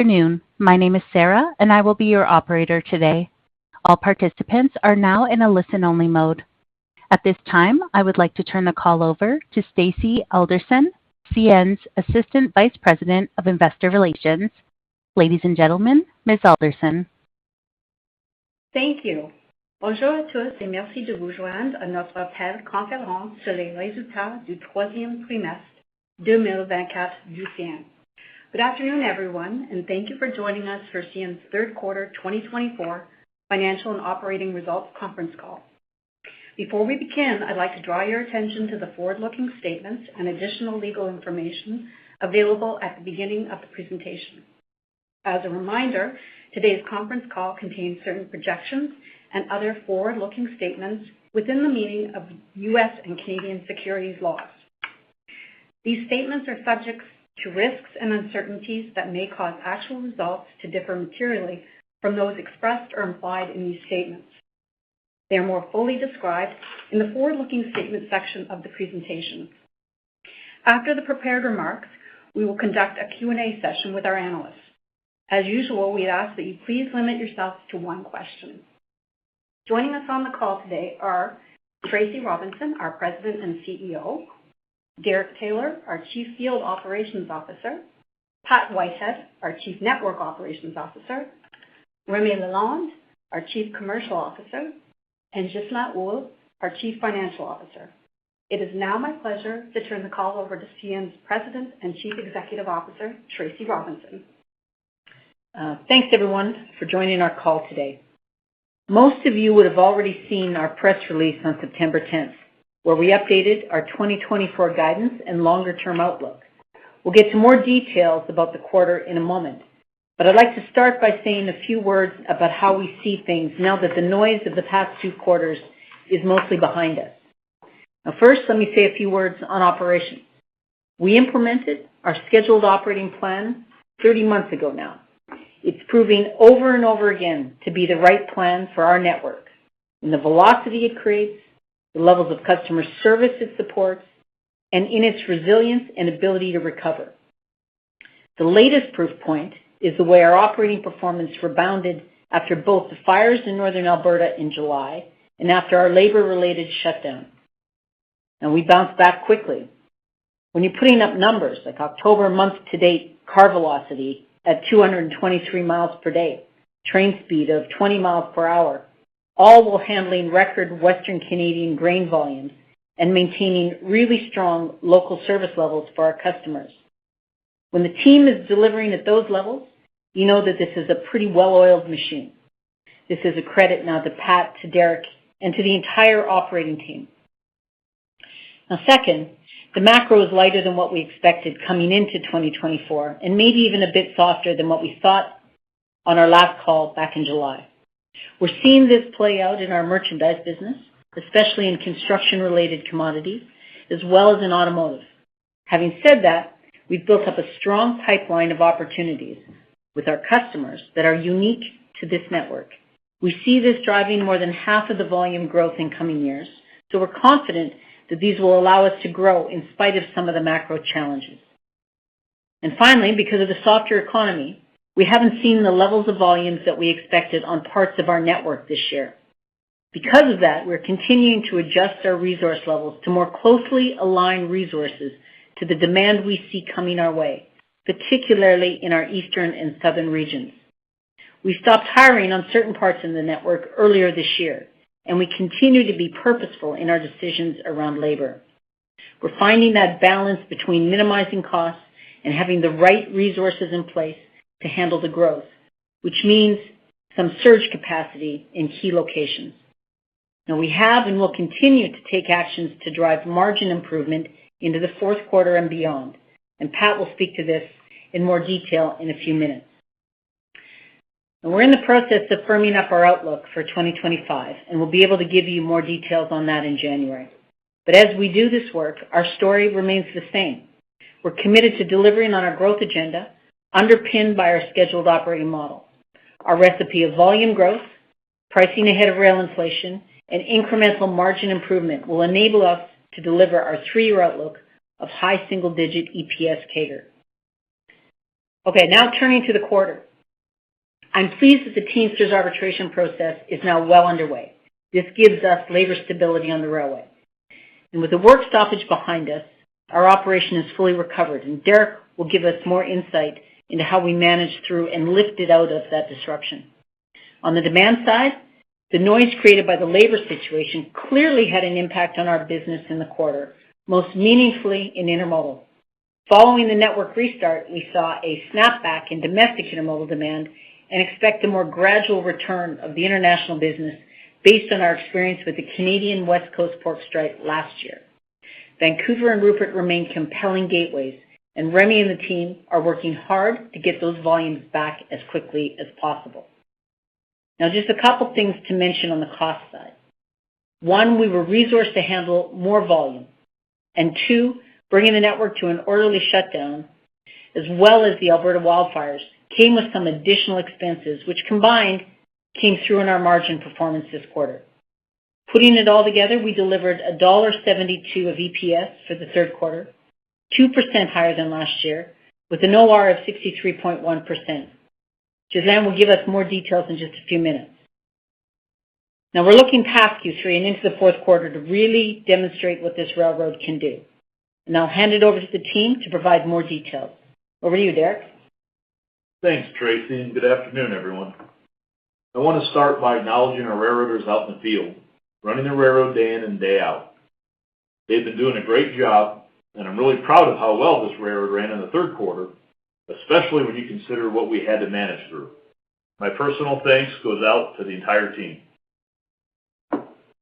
Afternoon. My name is Sarah, and I will be your operator today. All participants are now in a listen-only mode. At this time, I would like to turn the call over to Stacy Alderson, CN's Assistant Vice President of Investor Relations. Ladies and gentlemen, Ms. Alderson. Thank you. Bonjour à tous et merci de vous joindre à notre appel conférence sur les résultats du troisième trimestre 2024 du CN. Good afternoon, everyone, and thank you for joining us for CN's third quarter 2024 financial and operating results conference call. Before we begin, I'd like to draw your attention to the forward-looking statements and additional legal information available at the beginning of the presentation. As a reminder, today's conference call contains certain projections and other forward-looking statements within the meaning of U.S. and Canadian securities laws. These statements are subject to risks and uncertainties that may cause actual results to differ materially from those expressed or implied in these statements. They are more fully described in the forward-looking statement section of the presentation. After the prepared remarks, we will conduct a Q&A session with our analysts. As usual, we ask that you please limit yourself to one question. Joining us on the call today are Tracy Robinson, our President and CEO, Derek Taylor, our Chief Field Operations Officer, Pat Whitehead, our Chief Network Operations Officer, Remy Lalonde, our Chief Commercial Officer, and Ghislain Houle, our Chief Financial Officer. It is now my pleasure to turn the call over to CN's President and Chief Executive Officer, Tracy Robinson. Thanks, everyone, for joining our call today. Most of you would have already seen our press release on September 10th, where we updated our 2024 guidance and longer-term outlook. We'll get to more details about the quarter in a moment, but I'd like to start by saying a few words about how we see things now that the noise of the past two quarters is mostly behind us. Now, first, let me say a few words on operations. We implemented our scheduled operating plan 30 months ago now. It's proving over and over again to be the right plan for our network in the velocity it creates, the levels of customer service it supports, and in its resilience and ability to recover. The latest proof point is the way our operating performance rebounded after both the fires in northern Alberta in July and after our labor-related shutdown. And we bounced back quickly. When you're putting up numbers like October month-to-date car velocity at 223 miles per day, train speed of 20 miles per hour, all while handling record Western Canadian grain volumes and maintaining really strong local service levels for our customers. When the team is delivering at those levels, you know that this is a pretty well-oiled machine. This is a credit now to Pat, to Derek, and to the entire operating team. Now, second, the macro is lighter than what we expected coming into 2024, and maybe even a bit softer than what we thought on our last call back in July. We're seeing this play out in our merchandise business, especially in construction-related commodities, as well as in automotive. Having said that, we've built up a strong pipeline of opportunities with our customers that are unique to this network. We see this driving more than half of the volume growth in coming years, so we're confident that these will allow us to grow in spite of some of the macro challenges. And finally, because of the softer economy, we haven't seen the levels of volumes that we expected on parts of our network this year. Because of that, we're continuing to adjust our resource levels to more closely align resources to the demand we see coming our way, particularly in our eastern and southern regions. We stopped hiring on certain parts of the network earlier this year, and we continue to be purposeful in our decisions around labor. We're finding that balance between minimizing costs and having the right resources in place to handle the growth, which means some surge capacity in key locations. Now, we have and will continue to take actions to drive margin improvement into the fourth quarter and beyond, and Pat will speak to this in more detail in a few minutes. And we're in the process of firming up our outlook for 2025, and we'll be able to give you more details on that in January. But as we do this work, our story remains the same. We're committed to delivering on our growth agenda, underpinned by our scheduled operating model. Our recipe of volume growth, pricing ahead of rail inflation, and incremental margin improvement will enable us to deliver our three-year outlook of high single-digit EPS CAGR. Okay, now turning to the quarter. I'm pleased that the Teamsters arbitration process is now well underway. This gives us labor stability on the railway. And with the work stoppage behind us, our operation is fully recovered, and Derek will give us more insight into how we managed through and lifted out of that disruption. On the demand side, the noise created by the labor situation clearly had an impact on our business in the quarter, most meaningfully in intermodal. Following the network restart, we saw a snapback in domestic intermodal demand and expect a more gradual return of the international business based on our experience with the Canadian West Coast pork strike last year. Vancouver and Rupert remain compelling gateways, and Remy and the team are working hard to get those volumes back as quickly as possible. Now, just a couple things to mention on the cost side. One, we were resourced to handle more volume. And two, bringing the network to an orderly shutdown, as well as the Alberta wildfires, came with some additional expenses, which combined came through in our margin performance this quarter. Putting it all together, we delivered $1.72 of EPS for the third quarter, 2% higher than last year, with an OR of 63.1%. Ghislain will give us more details in just a few minutes. Now we're looking past Q3 and into the fourth quarter to really demonstrate what this railroad can do. And I'll hand it over to the team to provide more details. Over to you, Derek. Thanks, Tracy, and good afternoon, everyone. I want to start by acknowledging our railroaders out in the field, running the railroad day in and day out. They've been doing a great job, and I'm really proud of how well this railroad ran in the third quarter, especially when you consider what we had to manage through. My personal thanks goes out to the entire team.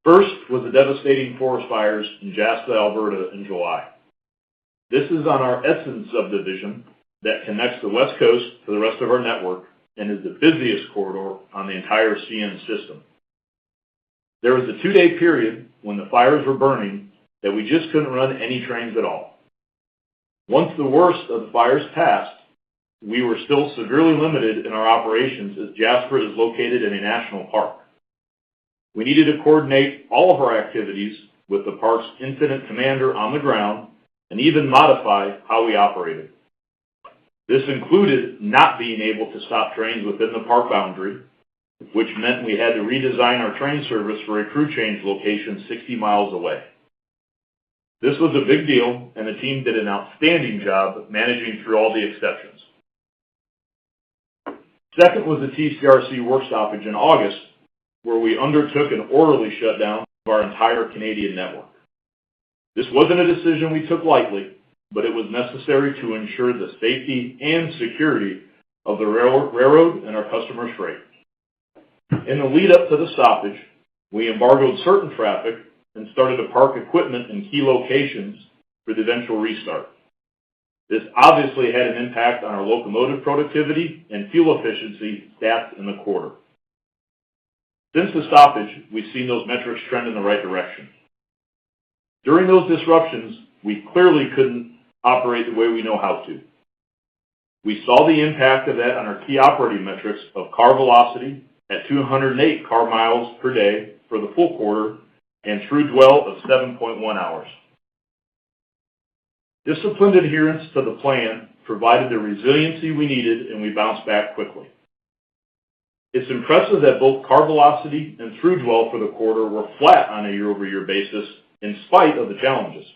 First was the devastating forest fires in Jasper, Alberta in July. This is on our Edson subdivision that connects the West Coast to the rest of our network and is the busiest corridor on the entire CN system. There was a 2-day period when the fires were burning that we just couldn't run any trains at all. Once the worst of the fires passed, we were still severely limited in our operations as Jasper is located in a national park. We needed to coordinate all of our activities with the park's incident commander on the ground and even modify how we operated. This included not being able to stop trains within the park boundary, which meant we had to redesign our train service for a crew change location 60 miles away. This was a big deal, and the team did an outstanding job managing through all the exceptions. Second was the TCRC work stoppage in August, where we undertook an orderly shutdown of our entire Canadian network. This wasn't a decision we took lightly, but it was necessary to ensure the safety and security of the railroad and our customers' freight. In the lead up to the stoppage, we embargoed certain traffic and started to park equipment in key locations for the eventual restart. This obviously had an impact on our locomotive productivity and fuel efficiency stats in the quarter. Since the stoppage, we've seen those metrics trend in the right direction. During those disruptions, we clearly couldn't operate the way we know how to. We saw the impact of that on our key operating metrics of car velocity at 208 car miles per day for the full quarter and through dwell of 7.1 hours. Disciplined adherence to the plan provided the resiliency we needed, and we bounced back quickly. It's impressive that both car velocity and through dwell for the quarter were flat on a year-over-year basis in spite of the challenges.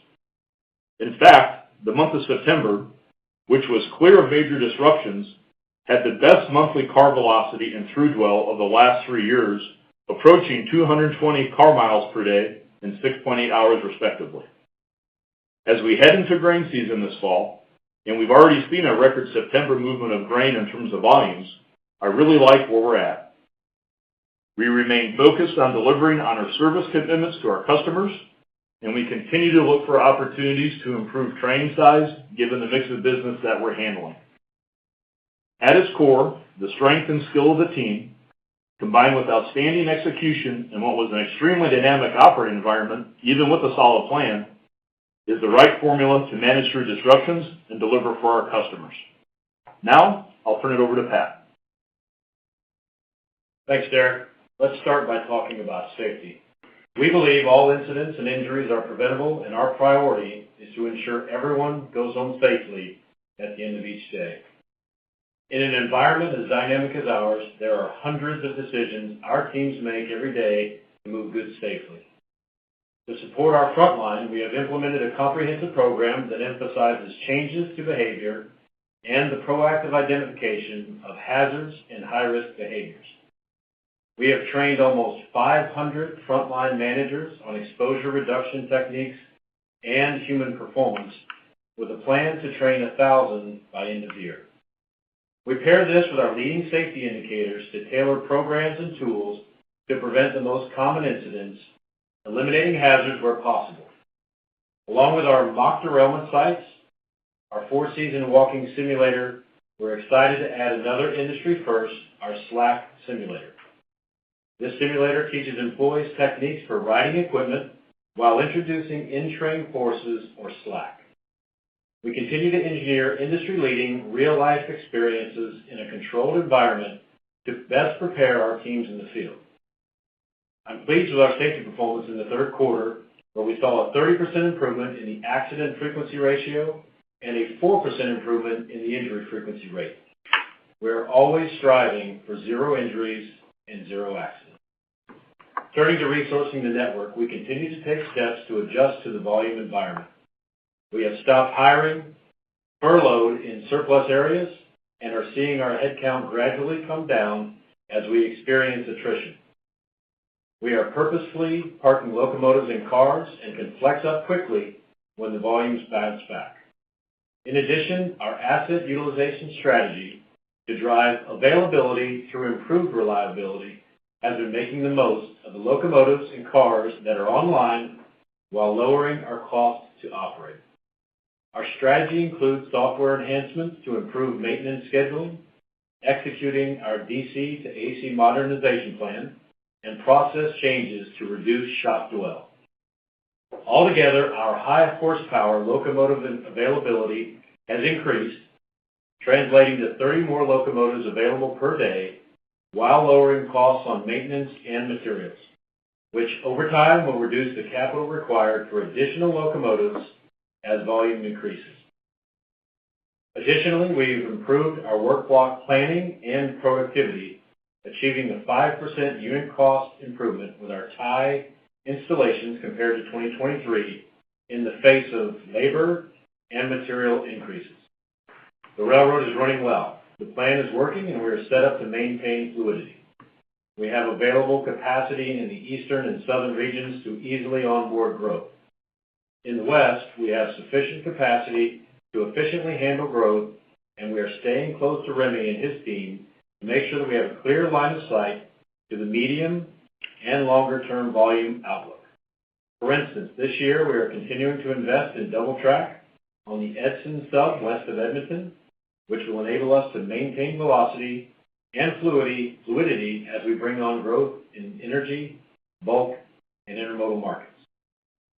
In fact, the month of September, which was clear of major disruptions, had the best monthly car velocity and through dwell of the last 3 years, approaching 220 car miles per day in 6.8 hours respectively. As we head into grain season this fall, and we've already seen a record September movement of grain in terms of volumes, I really like where we're at. We remain focused on delivering on our service commitments to our customers, and we continue to look for opportunities to improve train size given the mix of business that we're handling. At its core, the strength and skill of the team, combined with outstanding execution in what was an extremely dynamic operating environment, even with a solid plan, is the right formula to manage through disruptions and deliver for our customers. Now, I'll turn it over to Pat. Thanks, Derek. Let's start by talking about safety. We believe all incidents and injuries are preventable, and our priority is to ensure everyone goes home safely at the end of each day. In an environment as dynamic as ours, there are hundreds of decisions our teams make every day to move goods safely. To support our frontline, we have implemented a comprehensive program that emphasizes changes to behavior and the proactive identification of hazards and high-risk behaviors. We have trained almost 500 frontline managers on exposure reduction techniques and human performance, with a plan to train 1,000 by end of year. We pair this with our leading safety indicators to tailor programs and tools to prevent the most common incidents, eliminating hazards where possible. Along with our mock derailment sites, our four-season walking simulator, we're excited to add another industry first, our SLAC simulator. This simulator teaches employees techniques for riding equipment while introducing in-train forces, or SLAC. We continue to engineer industry-leading, real-life experiences in a controlled environment to best prepare our teams in the field. I'm pleased with our safety performance in the third quarter, where we saw a 30% improvement in the accident frequency ratio and a 4% improvement in the injury frequency rate. We're always striving for zero injuries and zero accidents. Turning to resourcing the network, we continue to take steps to adjust to the volume environment. We have stopped hiring, furloughed in surplus areas, and are seeing our headcount gradually come down as we experience attrition. We are purposefully parking locomotives and cars and can flex up quickly when the volumes bounce back. In addition, our asset utilization strategy to drive availability through improved reliability has been making the most of the locomotives and cars that are online while lowering our cost to operate. Our strategy includes software enhancements to improve maintenance scheduling, executing our DC to AC modernization plan, and process changes to reduce shop dwell. Altogether, our high horsepower locomotive availability has increased, translating to 30 more locomotives available per day, while lowering costs on maintenance and materials, which over time will reduce the capital required for additional locomotives as volume increases. Additionally, we've improved our work block planning and productivity, achieving a 5% unit cost improvement with our tie installations compared to 2023 in the face of labor and material increases. The railroad is running well. The plan is working, and we are set up to maintain fluidity. We have available capacity in the eastern and southern regions to easily onboard growth. In the west, we have sufficient capacity to efficiently handle growth, and we are staying close to Remy and his team to make sure that we have a clear line of sight to the medium and longer-term volume outlook. For instance, this year we are continuing to invest in double track on the Edson sub west of Edmonton, which will enable us to maintain velocity and fluidity as we bring on growth in energy, bulk, and intermodal markets.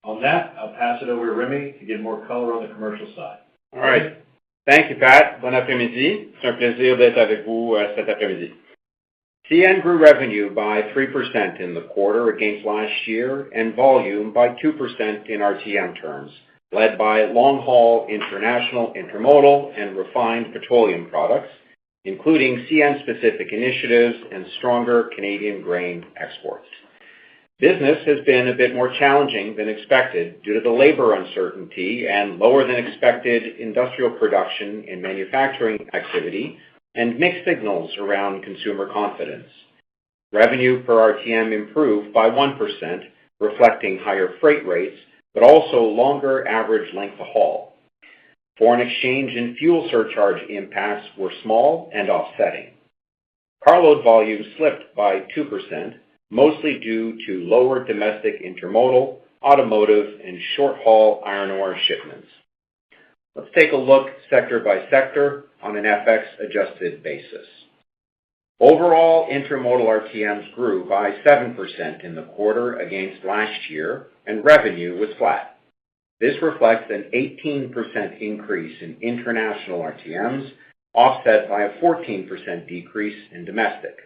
On that, I'll pass it over to Remy to give more color on the commercial side. All right. Thank you, Pat. Bon après-midi. C'est un plaisir d'être avec vous cet après-midi. CN grew revenue by 3% in the quarter against last year and volume by 2% in RTM terms, led by long-haul international intermodal and refined petroleum products, including CN-specific initiatives and stronger Canadian grain exports. Business has been a bit more challenging than expected due to the labor uncertainty and lower than expected industrial production and manufacturing activity and mixed signals around consumer confidence. Revenue per RTM improved by 1%, reflecting higher freight rates, but also longer average length of haul. Foreign exchange and fuel surcharge impacts were small and offsetting. Carload volume slipped by 2%, mostly due to lower domestic intermodal, automotive, and short-haul iron ore shipments. Let's take a look sector by sector on an FX-adjusted basis. Overall, intermodal RTMs grew by 7% in the quarter against last year, and revenue was flat. This reflects an 18% increase in international RTMs, offset by a 14% decrease in domestic.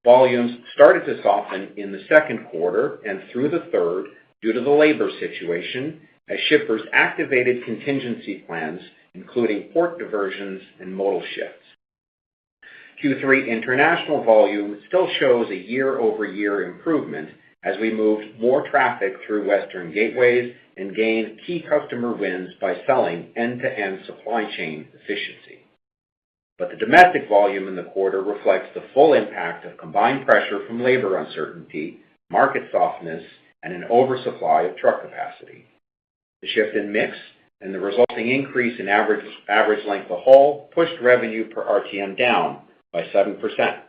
Volumes started to soften in the second quarter and through the third due to the labor situation as shippers activated contingency plans, including port diversions and modal shifts. Q3 international volume still shows a year-over-year improvement as we moved more traffic through Western gateways and gained key customer wins by selling end-to-end supply chain efficiency. But the domestic volume in the quarter reflects the full impact of combined pressure from labor uncertainty, market softness, and an oversupply of truck capacity. The shift in mix and the resulting increase in average length of haul pushed revenue per RTM down by 7%.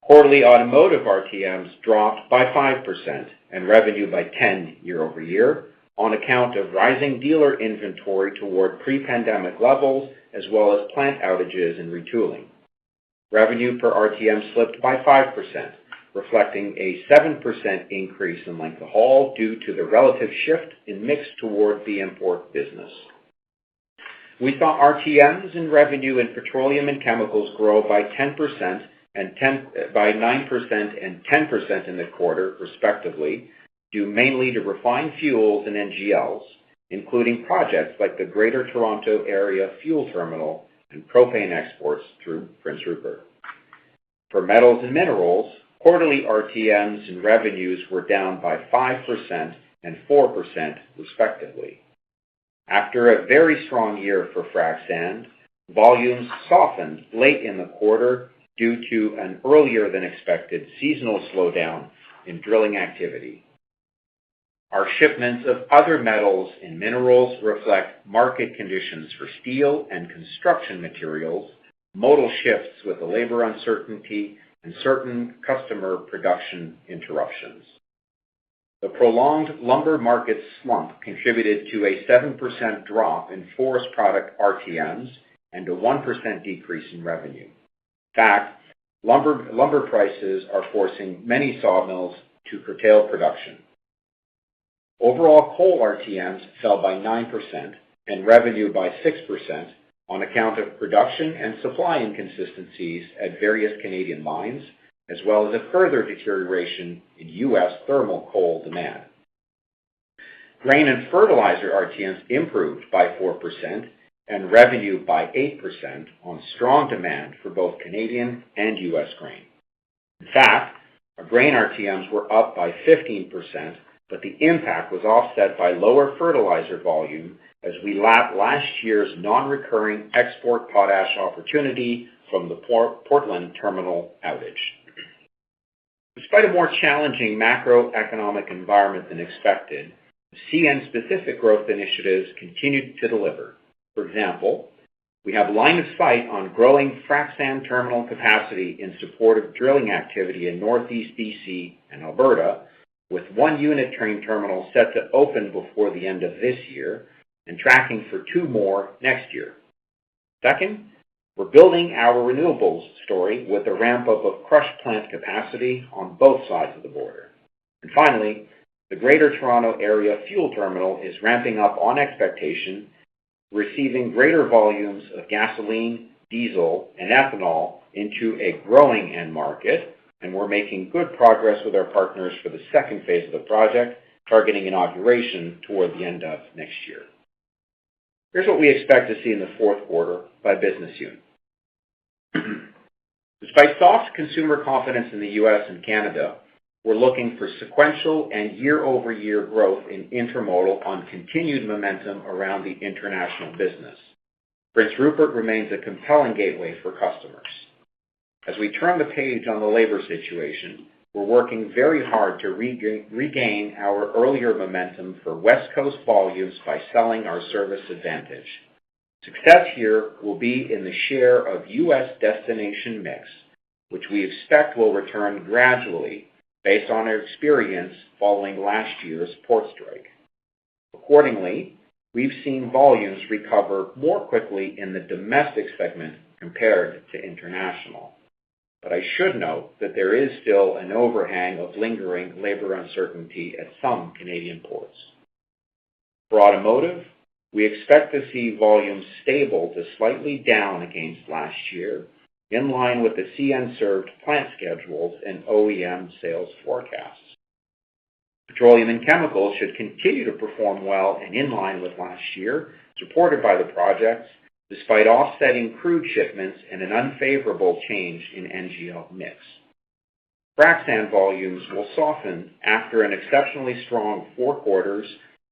Quarterly automotive RTMs dropped by 5% and revenue by 10% year-over-year on account of rising dealer inventory toward pre-pandemic levels as well as plant outages and retooling. Revenue per RTM slipped by 5%, reflecting a 7% increase in length of haul due to the relative shift in mix toward the import business. We saw RTMs and revenue in petroleum and chemicals grow by 10% by 9% and 10% in the quarter, respectively, due mainly to refined fuels and NGLs, including projects like the Greater Toronto Area Fuel Terminal and propane exports through Prince Rupert. For metals and minerals, quarterly RTMs and revenues were down by 5% and 4%, respectively. After a very strong year for frac sand, volumes softened late in the quarter due to an earlier than expected seasonal slowdown in drilling activity. Our shipments of other metals and minerals reflect market conditions for steel and construction materials, modal shifts with the labor uncertainty, and certain customer production interruptions. The prolonged lumber market slump contributed to a 7% drop in forest product RTMs and a 1% decrease in revenue. In fact, lumber prices are forcing many sawmills to curtail production. Overall coal RTMs fell by 9% and revenue by 6% on account of production and supply inconsistencies at various Canadian mines, as well as a further deterioration in U.S. thermal coal demand. Grain and fertilizer RTMs improved by 4% and revenue by 8% on strong demand for both Canadian and U.S. grain. In fact, our grain RTMs were up by 15%, but the impact was offset by lower fertilizer volume as we lapped last year's non-recurring export potash opportunity from the Portland terminal outage. Despite a more challenging macroeconomic environment than expected, CN-specific growth initiatives continued to deliver. For example, we have line of sight on growing frac sand terminal capacity in support of drilling activity in Northeast BC and Alberta, with one unit train terminal set to open before the end of this year and tracking for 2 more next year. Second, we're building our renewables story with the ramp-up of crush plant capacity on both sides of the border. And finally, the Greater Toronto Area Fuel Terminal is ramping up on expectation, receiving greater volumes of gasoline, diesel, and ethanol into a growing end market, and we're making good progress with our partners for the second phase of the project, targeting inauguration toward the end of next year. Here's what we expect to see in the fourth quarter by business unit. Despite soft consumer confidence in the U.S. and Canada, we're looking for sequential and year-over-year growth in intermodal on continued momentum around the international business. Prince Rupert remains a compelling gateway for customers. As we turn the page on the labor situation, we're working very hard to regain our earlier momentum for West Coast volumes by selling our service advantage. Success here will be in the share of U.S. destination mix, which we expect will return gradually based on our experience following last year's port strike. Accordingly, we've seen volumes recover more quickly in the domestic segment compared to international. But I should note that there is still an overhang of lingering labor uncertainty at some Canadian ports. For automotive, we expect to see volumes stable to slightly down against last year, in line with the CN-served plant schedules and OEM sales forecasts. Petroleum and chemicals should continue to perform well and in line with last year, supported by the projects despite offsetting crude shipments and an unfavorable change in NGL mix. Frac sand volumes will soften after an exceptionally strong 4 quarters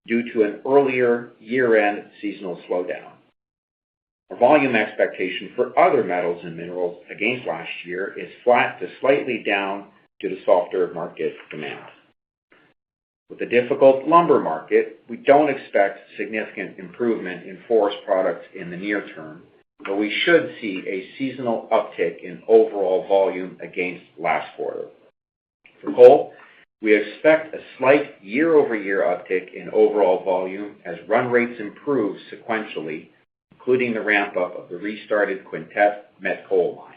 due to an earlier year-end seasonal slowdown. Our volume expectation for other metals and minerals against last year is flat to slightly down due to softer market demand. With a difficult lumber market, we don't expect significant improvement in forest products in the near term, but we should see a seasonal uptick in overall volume against last quarter. For coal, we expect a slight year-over-year uptick in overall volume as run rates improve sequentially, including the ramp-up of the restarted Quintet met coal line.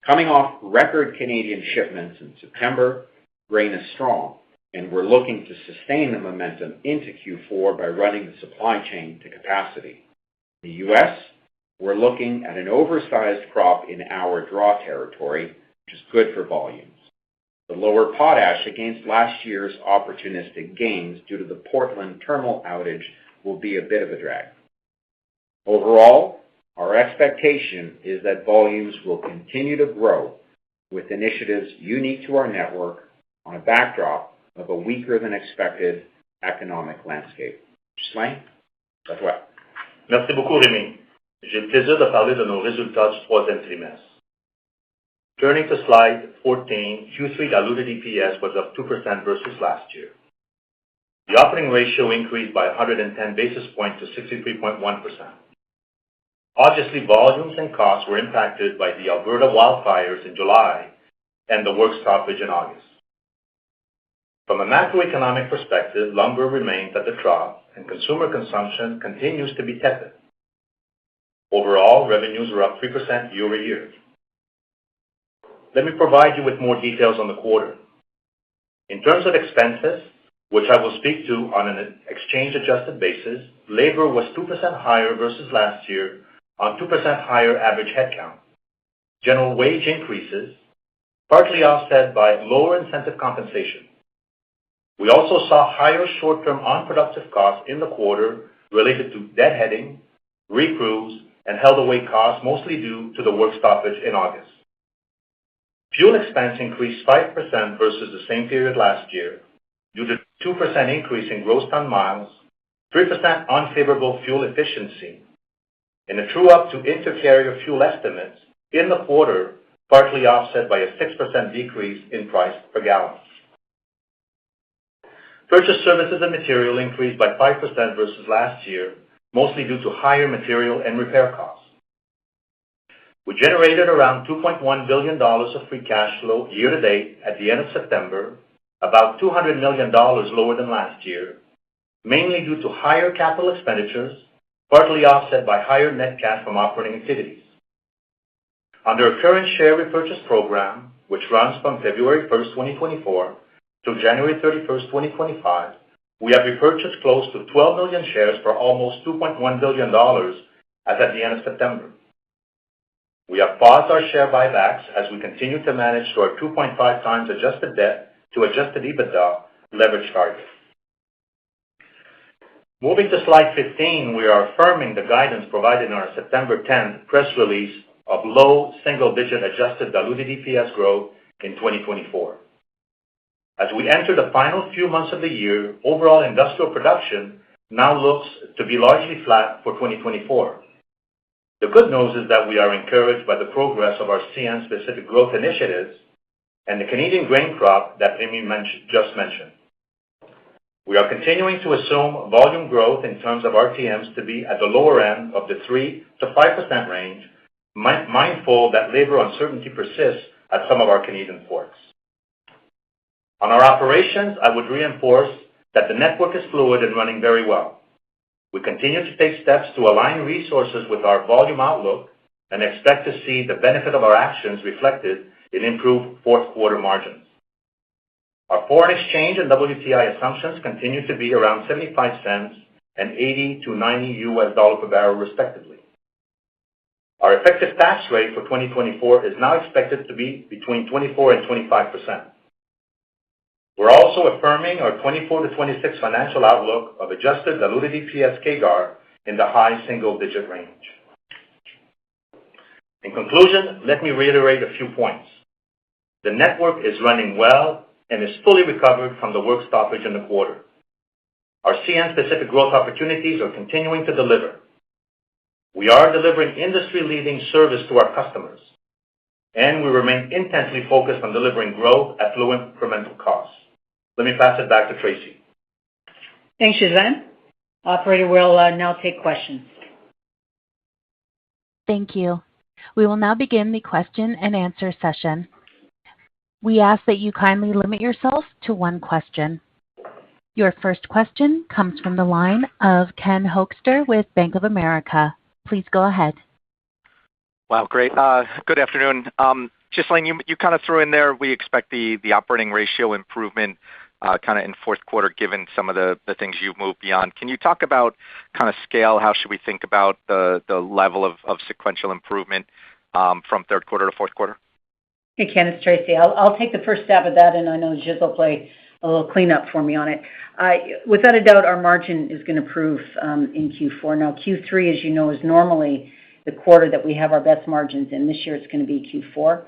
Coming off record Canadian shipments in September, grain is strong, and we're looking to sustain the momentum into Q4 by running the supply chain to capacity. In the U.S., we're looking at an oversized crop in our draw territory, which is good for volumes. The lower potash against last year's opportunistic gains due to the Portland terminal outage will be a bit of a drag. Overall, our expectation is that volumes will continue to grow with initiatives unique to our network on a backdrop of a weaker than expected economic landscape. Ghislain, à toi. Merci beaucoup, Rémi. J'ai le plaisir de parler de nos résultats du troisième trimestre. Turning to slide 14, Q3 diluted EPS was up 2% versus last year. The operating ratio increased by 110 basis points to 63.1%. Obviously, volumes and costs were impacted by the Alberta wildfires in July and the work stoppage in August. From a macroeconomic perspective, lumber remains at the trough and consumer consumption continues to be tepid. Overall, revenues were up 3% year over year. Let me provide you with more details on the quarter. In terms of expenses, which I will speak to on an exchange-adjusted basis, labor was 2% higher versus last year on 2% higher average headcount. General wage increases, partly offset by lower incentive compensation. We also saw higher short-term unproductive costs in the quarter related to deadheading, recrews, and held-away costs, mostly due to the work stoppage in August. Fuel expense increased 5% versus the same period last year due to 2% increase in gross ton miles, 3% unfavorable fuel efficiency, and a true-up to intercarrier fuel estimates in the quarter, partly offset by a 6% decrease in price per gallon. Purchase services and material increased by 5% versus last year, mostly due to higher material and repair costs. We generated around $2.1 billion of free cash flow year-to-date at the end of September, about $200 million lower than last year, mainly due to higher capital expenditures, partly offset by higher net cash from operating activities. Under a current share repurchase program, which runs from February 1st, 2024 to January 31st, 2025, we have repurchased close to 12 million shares for almost $2.1 billion as at the end of September. We have paused our share buybacks as we continue to manage to our 2.5 times adjusted debt to adjusted EBITDA leverage target. Moving to slide 15, we are affirming the guidance provided in our September 10th press release of low single-digit adjusted diluted EPS growth in 2024. As we enter the final few months of the year, overall industrial production now looks to be largely flat for 2024. The good news is that we are encouraged by the progress of our CN-specific growth initiatives and the Canadian grain crop that Rémi just mentioned. We are continuing to assume volume growth in terms of RTMs to be at the lower end of the 3 to 5% range, mindful that labor uncertainty persists at some of our Canadian ports. On our operations, I would reinforce that the network is fluid and running very well. We continue to take steps to align resources with our volume outlook and expect to see the benefit of our actions reflected in improved fourth quarter margins. Our foreign exchange and WTI assumptions continue to be around 75 cents and $80 to $90 per barrel, respectively. Our effective tax rate for 2024 is now expected to be between 24 and 25%. We're also affirming our 24 to 26 financial outlook of adjusted diluted EPS CAGR in the high single-digit range. In conclusion, let me reiterate a few points. The network is running well and is fully recovered from the work stoppage in the quarter. Our CN-specific growth opportunities are continuing to deliver. We are delivering industry-leading service to our customers, and we remain intensely focused on delivering growth at low incremental costs. Let me pass it back to Tracy. Thanks, Ghislain. Operator will now take questions. Thank you. We will now begin the question and answer session. We ask that you kindly limit yourself to one question. Your first question comes from the line of Ken Hoexter with Bank of America. Please go ahead. Wow, great. Good afternoon. Ghislain, you kind of threw in there, we expect the operating ratio improvement kind of in fourth quarter, given some of the things you've moved beyond. Can you talk about kind of scale? How should we think about the level of sequential improvement from third quarter to fourth quarter? Hey, Ken, it's Tracy. I'll take the first stab at that, and I know Ghislain will play a little cleanup for me on it. Without a doubt, our margin is going to improve in Q4. Now, Q3, as you know, is normally the quarter that we have our best margins in. This year, it's going to be Q4.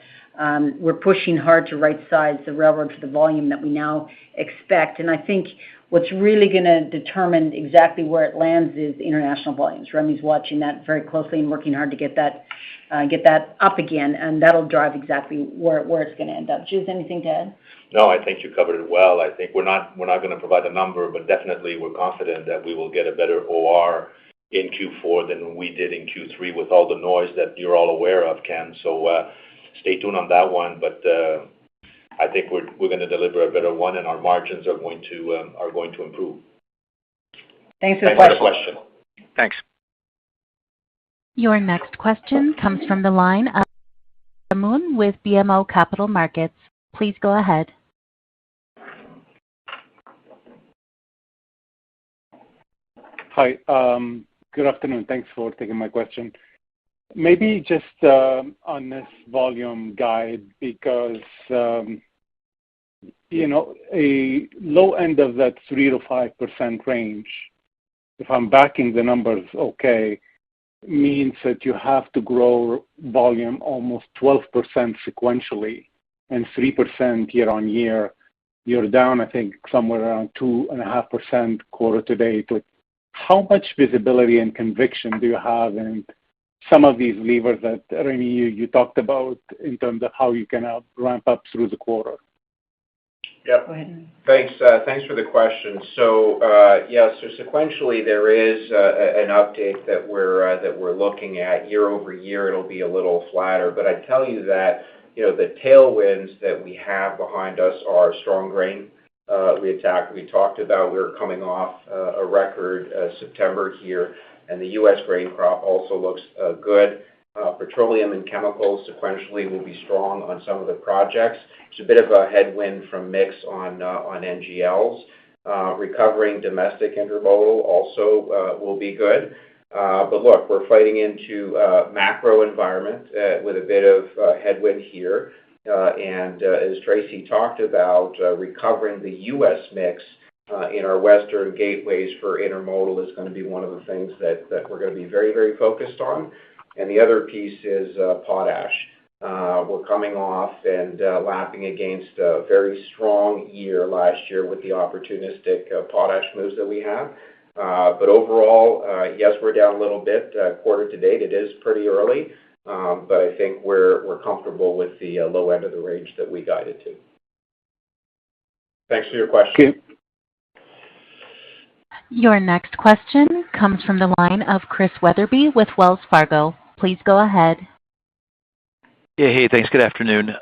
We're pushing hard to right-size the railroad for the volume that we now expect, and I think what's really going to determine exactly where it lands is international volumes. Remy's watching that very closely and working hard to get that up again, and that'll drive exactly where it's going to end up. Ghislain, anything to add? No, I think you covered it well. I think we're not going to provide a number, but definitely we're confident that we will get a better OR in Q4 than we did in Q3 with all the noise that you're all aware of, Ken. So stay tuned on that one. But I think we're going to deliver a better one, and our margins are going to improve. Thanks for the question. Thanks. Your next question comes from the line of Moon with BMO Capital Markets. Please go ahead. Hi. Good afternoon. Thanks for taking my question. Maybe just on this volume guide, because a low end of that 3 to 5% range, if I'm backing the numbers okay, means that you have to grow volume almost 12% sequentially and 3% year on year. You're down, I think, somewhere around 2.5% quarter to date. How much visibility and conviction do you have in some of these levers that, Remy, you talked about in terms of how you can ramp up through the quarter? Yeah. Thanks for the question. So sequentially there is an update that we're looking at year over year. It'll be a little flatter, but I tell you that the tailwinds that we have behind us are strong grain. We talked about we were coming off a record September here, and the U.S. grain crop also looks good. Petroleum and chemicals sequentially will be strong on some of the projects. There's a bit of a headwind from mix on NGLs. Recovering domestic intermodal also will be good. But look, we're fighting into a macro environment with a bit of headwind here. And as Tracy talked about, recovering the U.S. mix in our western gateways for intermodal is going to be one of the things that we're going to be very, very focused on. And the other piece is potash. We're coming off and lapping against a very strong year last year with the opportunistic potash moves that we have. But overall, yes, we're down a little bit quarter to date. It is pretty early, but I think we're comfortable with the low end of the range that we guided to. Thanks for your question. Okay. Your next question comes from the line of Chris Wetherbee with Wells Fargo. Please go ahead. Yeah, hey, thanks. Good afternoon.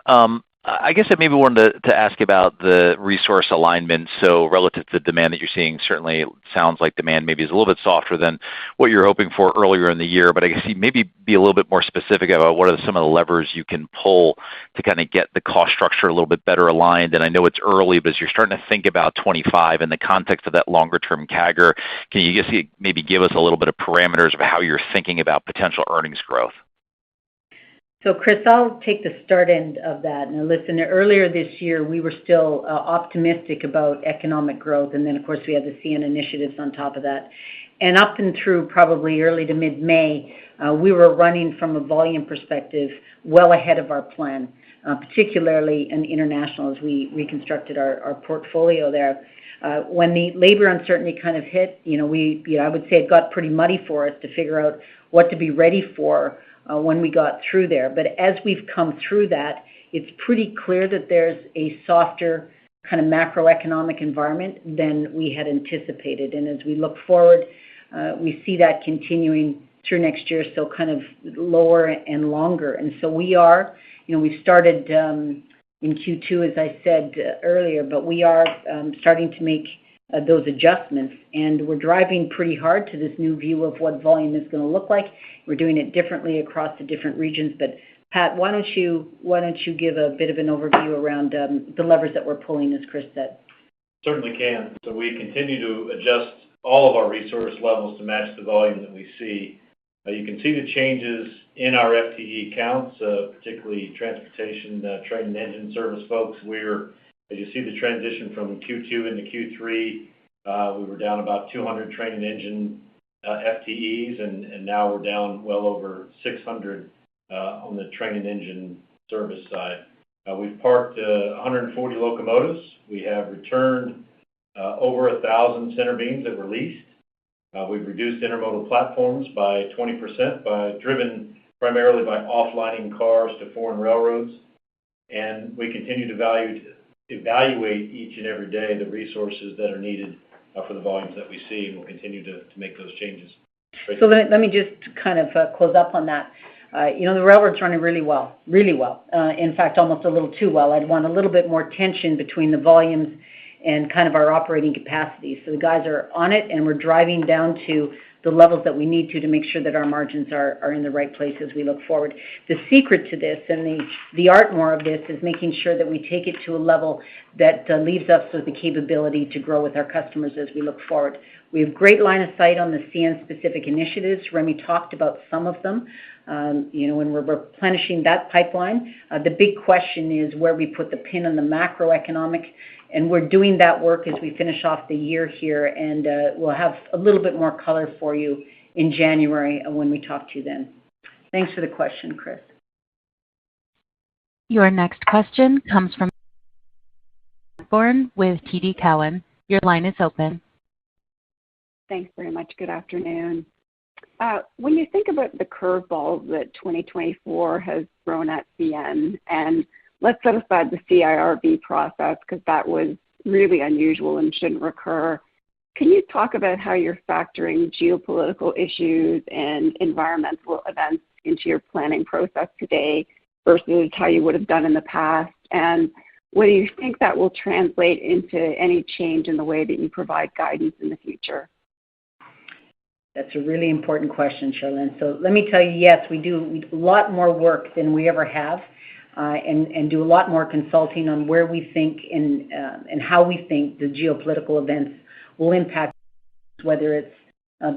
I guess I maybe wanted to ask about the resource alignment. So relative to the demand that you're seeing, certainly it sounds like demand maybe is a little bit softer than what you're hoping for earlier in the year. But I guess you maybe be a little bit more specific about what are some of the levers you can pull to kind of get the cost structure a little bit better aligned. And I know it's early, but as you're starting to think about 25 in the context of that longer-term CAGR, can you just maybe give us a little bit of parameters of how you're thinking about potential earnings growth? So, Chris, I'll take the start end of that. Now, listen, earlier this year, we were still optimistic about economic growth, and then, of course, we had the CN initiatives on top of that. And up and through probably early to mid-May, we were running from a volume perspective well ahead of our plan, particularly in international as we reconstructed our portfolio there. When the labor uncertainty kind of hit, I would say it got pretty muddy for us to figure out what to be ready for when we got through there. But as we've come through that, it's pretty clear that there's a softer kind of macroeconomic environment than we had anticipated. And as we look forward, we see that continuing through next year, so kind of lower and longer. And so we've started in Q2, as I said earlier, but we are starting to make those adjustments, and we're driving pretty hard to this new view of what volume is going to look like. We're doing it differently across the different regions, but Pat, why don't you give a bit of an overview around the levers that we're pulling, as Chris said? Certainly can. So we continue to adjust all of our resource levels to match the volume that we see. You can see the changes in our FTE counts, particularly transportation, train and engine service folks. As you see the transition from Q2 into Q3, we were down about 200 train and engine FTEs, and now we're down well over 600 on the train and engine service side. We've parked 140 locomotives. We have returned over 1,000 center beams that were leased. We've reduced intermodal platforms by 20%, driven primarily by offlining cars to foreign railroads. And we continue to evaluate each and every day the resources that are needed for the volumes that we see, and we'll continue to make those changes. So let me just kind of close up on that. The railroad's running really well, really well. In fact, almost a little too well. I'd want a little bit more tension between the volumes and kind of our operating capacity. So the guys are on it, and we're driving down to the levels that we need to make sure that our margins are in the right place as we look forward. The secret to this and the art more of this is making sure that we take it to a level that leaves us with the capability to grow with our customers as we look forward. We have great line of sight on the CN-specific initiatives. Remy talked about some of them. When we're replenishing that pipeline, the big question is where we put the pin on the macroeconomic, and we're doing that work as we finish off the year here, and we'll have a little bit more color for you in January when we talk to you then. Thanks for the question, Chris. Your next question comes from Born with TD Cowen. Your line is open. Thanks very much. Good afternoon. When you think about the curveball that 2024 has thrown at CN, and let's set aside the CIRB process because that was really unusual and shouldn't recur, can you talk about how you're factoring geopolitical issues and environmental events into your planning process today versus how you would have done in the past? And whether you think that will translate into any change in the way that you provide guidance in the future? That's a really important question, Charlene. So let me tell you, yes, we do a lot more work than we ever have, and do a lot more consulting on where we think and how we think the geopolitical events will impact, whether it's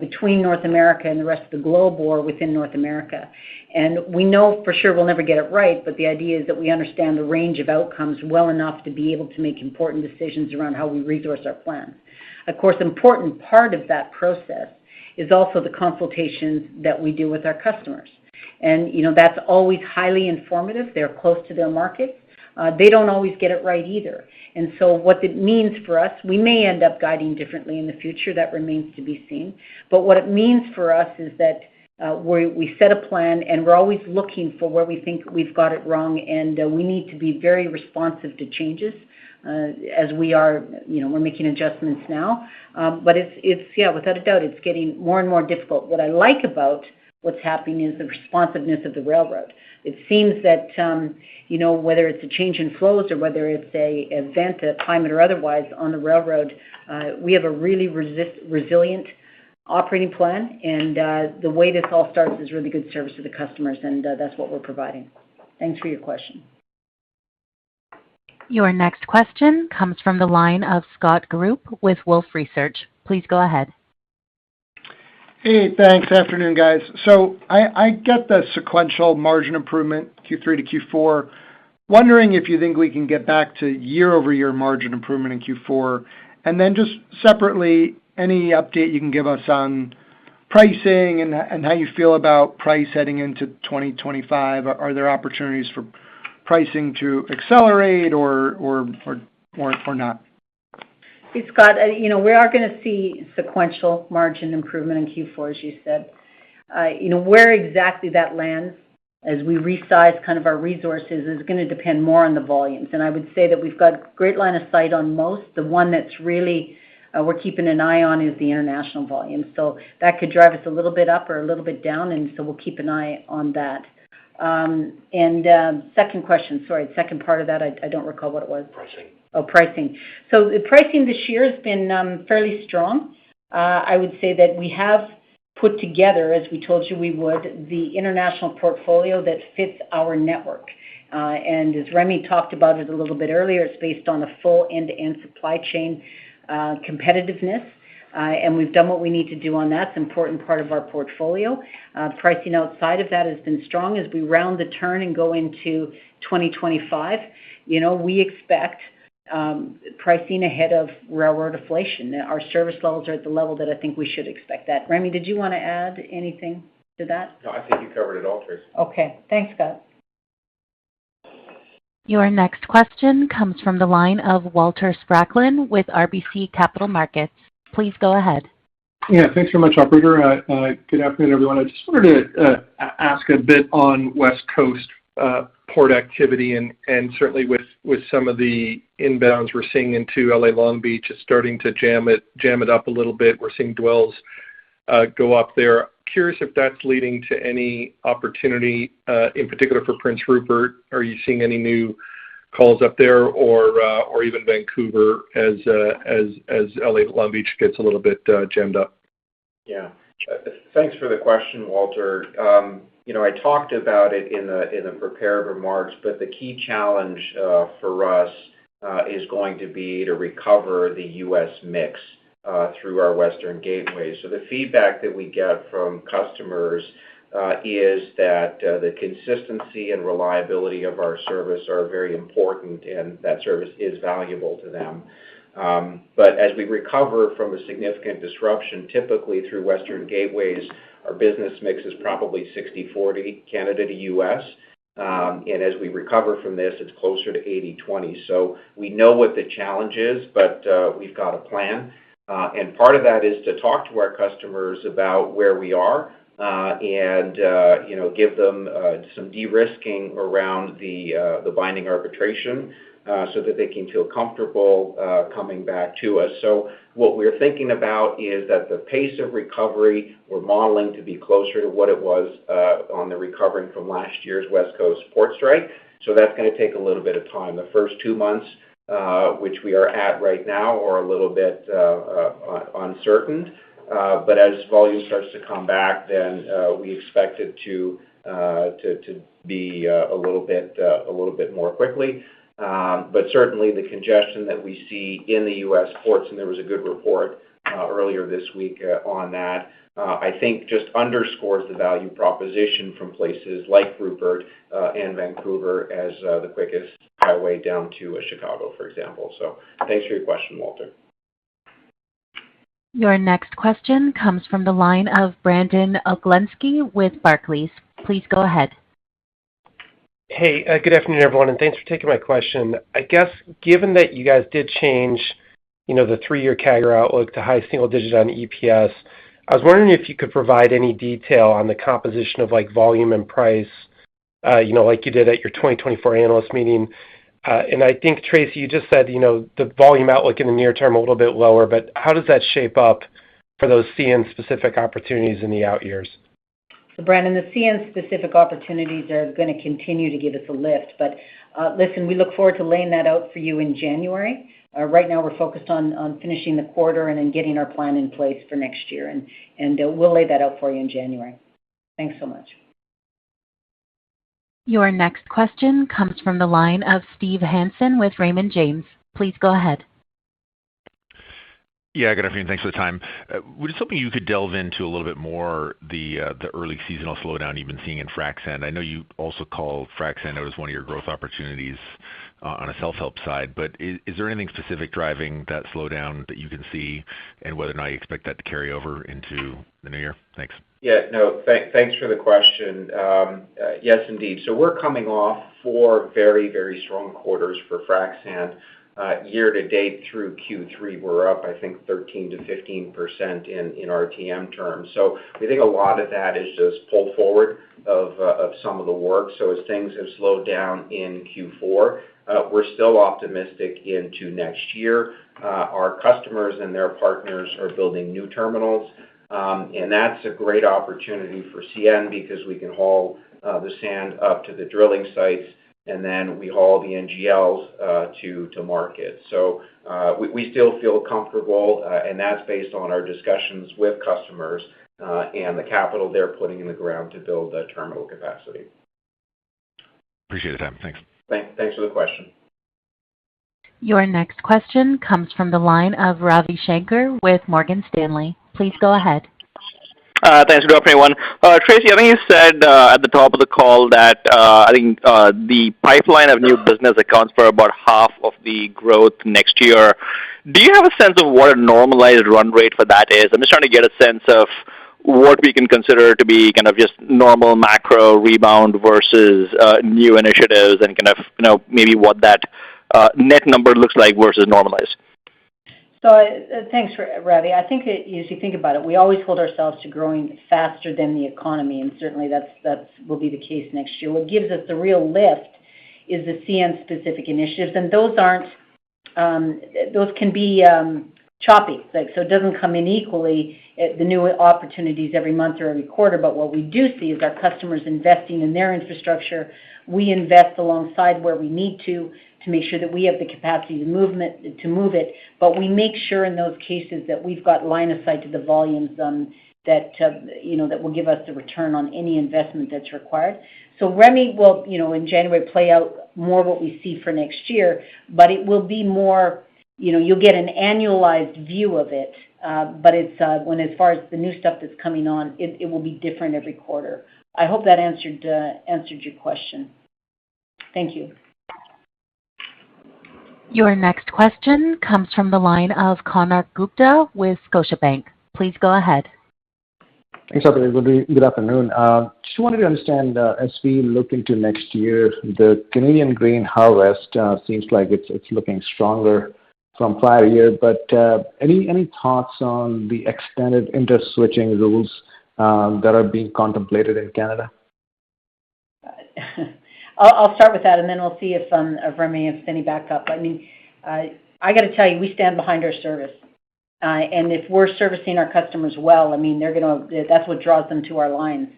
between North America and the rest of the globe or within North America. And we know for sure we'll never get it right, but the idea is that we understand the range of outcomes well enough to be able to make important decisions around how we resource our plans. Of course, important part of that process is also the consultations that we do with our customers. And, that's always highly informative. They're close to their markets. They don't always get it right either. And so what it means for us, we may end up guiding differently in the future. That remains to be seen. But what it means for us is that we set a plan, and we're always looking for where we think we've got it wrong, and we need to be very responsive to changes as we are, we're making adjustments now. But it's without a doubt, it's getting more and more difficult. What I like about what's happening is the responsiveness of the railroad. It seems that, whether it's a change in flows or whether it's a event, a climate or otherwise on the railroad, we have a really resilient operating plan, and the way this all starts is really good service to the customers, and that's what we're providing. Thanks for your question. Your next question comes from the line of Scott Group with Wolfe Research. Please go ahead. Hey, thanks. Afternoon, guys. So I get the sequential margin improvement, Q3 to Q4. Wondering if you think we can get back to year-over-year margin improvement in Q4. And then just separately, any update you can give us on pricing and how you feel about price heading into 2025? Are there opportunities for pricing to accelerate or not? Hey, Scott, we are going to see sequential margin improvement in Q4, as you said. Where exactly that lands as we resize kind of our resources is going to depend more on the volumes. And I would say that we've got great line of sight on most. The one that's really we're keeping an eye on is the international volume. So that could drive us a little bit up or a little bit down, and so we'll keep an eye on that. Second question, sorry, the second part of that, I don't recall what it was. Pricing. Oh, pricing. So the pricing this year has been fairly strong. I would say that we have put together, as we told you we would, the international portfolio that fits our network. And as Remy talked about it a little bit earlier, it's based on a full end-to-end supply chain competitiveness. And we've done what we need to do on that. It's an important part of our portfolio. Pricing outside of that has been strong. As we round the turn and go into 2025, we expect pricing ahead of railroad inflation. Our service levels are at the level that I think we should expect that. Remy, did you want to add anything to that? No, I think you covered it all, Tracy. Okay. Thanks, Scott. Your next question comes from the line of Walter Spracklin with RBC Capital Markets. Please go ahead. Yeah, thanks very much, operator. Good afternoon, everyone. I just wanted to ask a bit on West Coast port activity, and certainly with some of the inbounds we're seeing into LA Long Beach, it's starting to jam it up a little bit. We're seeing dwells go up there. Curious if that's leading to any opportunity, in particular for Prince Rupert. Are you seeing any new calls up there, or even Vancouver as LA Long Beach gets a little bit jammed up? Yeah. Thanks for the question, Walter. I talked about it in the prepared remarks, but the key challenge for us is going to be to recover the U.S. mix through our Western Gateway. So the feedback that we get from customers is that the consistency and reliability of our service are very important, and that service is valuable to them. But as we recover from a significant disruption, typically through Western Gateways, our business mix is probably 60/40 Canada to U.S. And as we recover from this, it's closer to 80/20. So we know what the challenge is, but we've got a plan. And part of that is to talk to our customers about where we are and give them some de-risking around the binding arbitration so that they can feel comfortable coming back to us. So what we're thinking about is that the pace of recovery, we're modeling to be closer to what it was on the recovering from last year's West Coast port strike. So that's going to take a little bit of time. The first 2 months, which we are at right now, are a little bit uncertain. But as volume starts to come back, then we expect it to be a little bit more quickly. But certainly the congestion that we see in the U.S. ports, and there was a good report earlier this week on that, I think just underscores the value proposition from places like Rupert and Vancouver as the quickest highway down to Chicago, for example. So thanks for your question, Walter. Your next question comes from the line of Brandon Oglenski with Barclays. Please go ahead. Hey, good afternoon, everyone, and thanks for taking my question. I guess, given that you guys did change, the 3-year CAGR outlook to high single digit on EPS, I was wondering if you could provide any detail on the composition of volume and price, like you did at your 2024 analyst meeting. And I think, Tracy, you just said, the volume outlook in the near term a little bit lower, but how does that shape up for those CN-specific opportunities in the out years? So, Brandon, the CN-specific opportunities are going to continue to give us a lift. But listen, we look forward to laying that out for you in January. Right now, we're focused on finishing the quarter and then getting our plan in place for next year. And we'll lay that out for you in January. Thanks so much. Your next question comes from the line of Steve Hansen with Raymond James. Please go ahead. Yeah, good afternoon. Thanks for the time. We're just hoping you could delve into a little bit more the early seasonal slowdown you've been seeing in frac sand. I know you also call frac sand out as one of your growth opportunities on a self-help side, but is there anything specific driving that slowdown that you can see, and whether or not you expect that to carry over into the new year? Thanks. Yeah, no, thanks for the question. Yes, indeed. So we're coming off 4 very, very strong quarters for frac sand. Year to date through Q3, we're up, I think, 13 to 15% in RTM terms. So we think a lot of that is just pull forward of some of the work. So as things have slowed down in Q4, we're still optimistic into next year. Our customers and their partners are building new terminals, and that's a great opportunity for CN because we can haul the sand up to the drilling sites, and then we haul the NGLs to market. So we still feel comfortable, and that's based on our discussions with customers and the capital they're putting in the ground to build that terminal capacity. Appreciate the time. Thanks. Thanks for the question. Your next question comes from the line of Ravi Shankar with Morgan Stanley. Please go ahead. Thanks. Good afternoon, everyone. Tracy, I think you said at the top of the call that I think the pipeline of new business accounts for about half of the growth next year. Do you have a sense of what a normalized run rate for that is? I'm just trying to get a sense of what we can consider to be kind of just normal macro rebound versus new initiatives, and kind of maybe what that net number looks like versus normalized. So thanks, Ravi. I think that as you think about it, we always hold ourselves to growing faster than the economy, and certainly that will be the case next year. What gives us the real lift is the CN-specific initiatives, and those can be choppy. So it doesn't come in equally, the new opportunities every month or every quarter, but what we do see is our customers investing in their infrastructure. We invest alongside where we need to make sure that we have the capacity to move it, but we make sure in those cases that we've got line of sight to the volumes that will give us the return on any investment that's required. So Remy will, in January, play out more what we see for next year, but it will be more, you'll get an annualized view of it, but it's as far as the new stuff that's coming on, it will be different every quarter. I hope that answered your question. Thank you. Your next question comes from the line of Konark Gupta with Scotiabank. Please go ahead. Thanks, operator. Good afternoon. Just wanted to understand, as we look into next year, the Canadian grain harvest seems like it's looking stronger from prior year, but any thoughts on the extended interswitching rules that are being contemplated in Canada? I'll start with that, and then we'll see if Remy has any backup. I mean, I got to tell you, we stand behind our service, and if we're servicing our customers well, I mean, that's what draws them to our lines.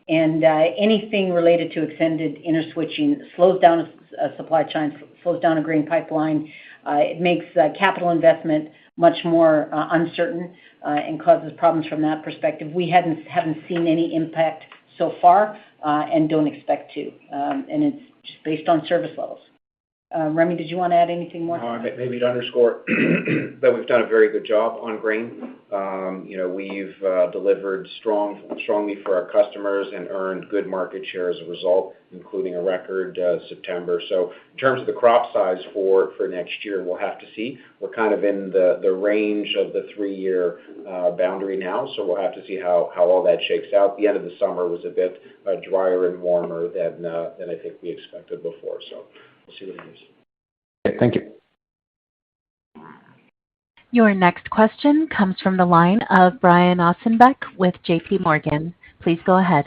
And anything related to extended interswitching slows down a supply chain, slows down a grain pipeline. It makes capital investment much more uncertain and causes problems from that perspective. We haven't seen any impact so far, and don't expect to. And it's just based on service levels. Remy, did you want to add anything more? Maybe to underscore that we've done a very good job on grain. We've delivered strongly for our customers and earned good market share as a result, including a record September. So in terms of the crop size for next year, we'll have to see. We're kind of in the range of the 3-year boundary now, so we'll have to see how all that shakes out. The end of the summer was a bit drier and warmer than I think we expected before. So we'll see what it is. Okay, thank you. Your next question comes from the line of Brian Ossenbeck with J.P. Morgan. Please go ahead.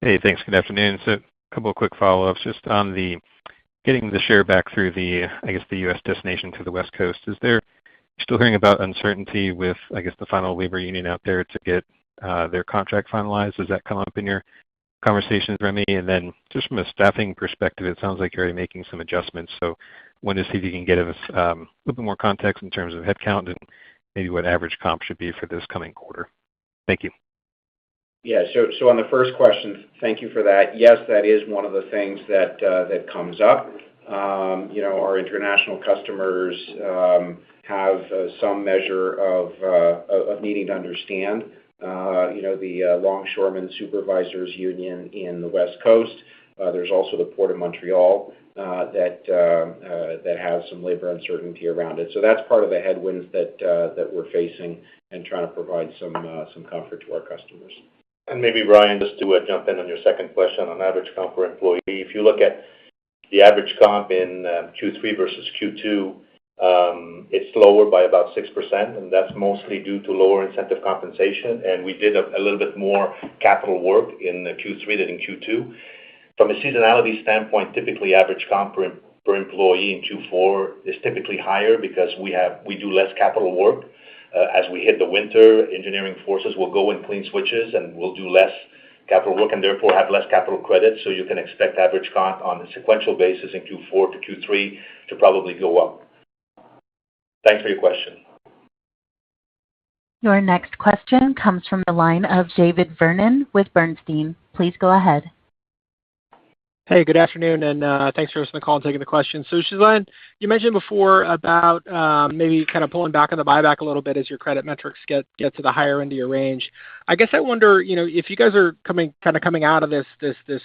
Hey, thanks. Good afternoon. So a couple of quick follow-ups just on the getting the share back through the U.S. destination to the West Coast. Is there still hearing about uncertainty with, the final labor union out there to get their contract finalized? Does that come up in your conversations, Remy? And then just from a staffing perspective, it sounds like you're already making some adjustments. So wanted to see if you can give us a little bit more context in terms of headcount and maybe what average comp should be for this coming quarter. Thank you. Yeah, so on the first question, thank you for that. Yes, that is one of the things that comes up. Our international customers have some measure of needing to understand the Longshoremen Supervisors Union in the West Coast. There's also the Port of Montreal that has some labor uncertainty around it. So that's part of the headwinds that we're facing and trying to provide some comfort to our customers. And maybe, Brian, just to jump in on your second question on average comp per employee. If you look at the average comp in Q3 versus Q2, it's lower by about 6%, and that's mostly due to lower incentive compensation. And we did a little bit more capital work in Q3 than in Q2. From a seasonality standpoint, typically average comp per employee in Q4 is typically higher because we do less capital work. As we hit the winter, engineering forces will go and clean switches, and we'll do less capital work and therefore have less capital credit. So you can expect average comp on a sequential basis in Q4 to Q3 to probably go up. Thanks for your question. Your next question comes from the line of David Vernon with Bernstein. Please go ahead. Hey, good afternoon, and thanks for hosting the call and taking the question. So, Ghislain, you mentioned before about maybe kind of pulling back on the buyback a little bit as your credit metrics get to the higher end of your range. I guess I wonder, if you guys are coming out of this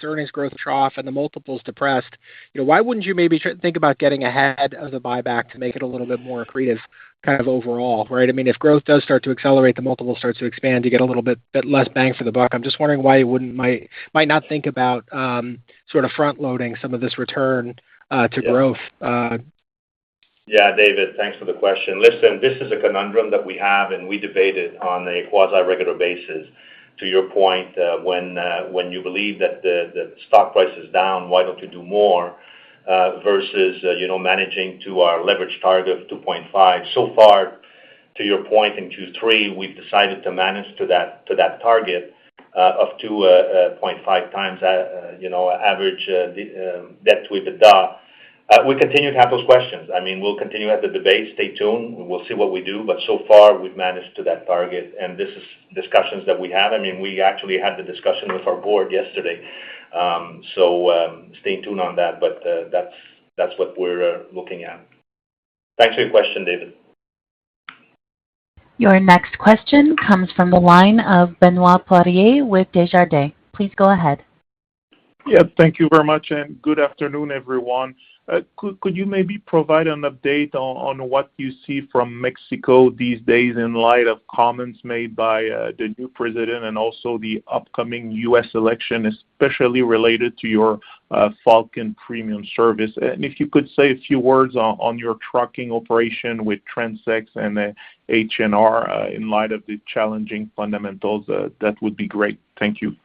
earnings growth trough and the multiples depressed, why wouldn't you maybe think about getting ahead of the buyback to make it a little bit more accretive? Kind of overall, right? I mean, if growth does start to accelerate, the multiple starts to expand, you get a little bit less bang for the buck. I'm just wondering why you might not think about sort of front loading some of this return to growth. Yeah, David, thanks for the question. Listen, this is a conundrum that we have, and we debate it on a quasi-regular basis. To your point, when you believe that the stock price is down, why don't you do more? Versus managing to our leverage target of 2.5. So far, to your point, in Q3, we've decided to manage to that target of 2.5 times average debt to EBITDA. We continue to have those questions. I mean, we'll continue to have the debate. Stay tuned. We'll see what we do. But so far, we've managed to that target, and this is discussions that we have. I mean, we actually had the discussion with our board yesterday. So stay tuned on that, but that's what we're looking at. Thanks for your question, David. Your next question comes from the line of Benoit Poirier with Desjardins. Please go ahead. Yeah, thank you very much, and good afternoon, everyone. Could you maybe provide an update on what you see from Mexico these days in light of comments made by the new president and also the upcoming U.S. election, especially related to your Falcon Premium service? And if you could say a few words on your trucking operation with Transx and H&R in light of the challenging fundamentals, that would be great. Thank you.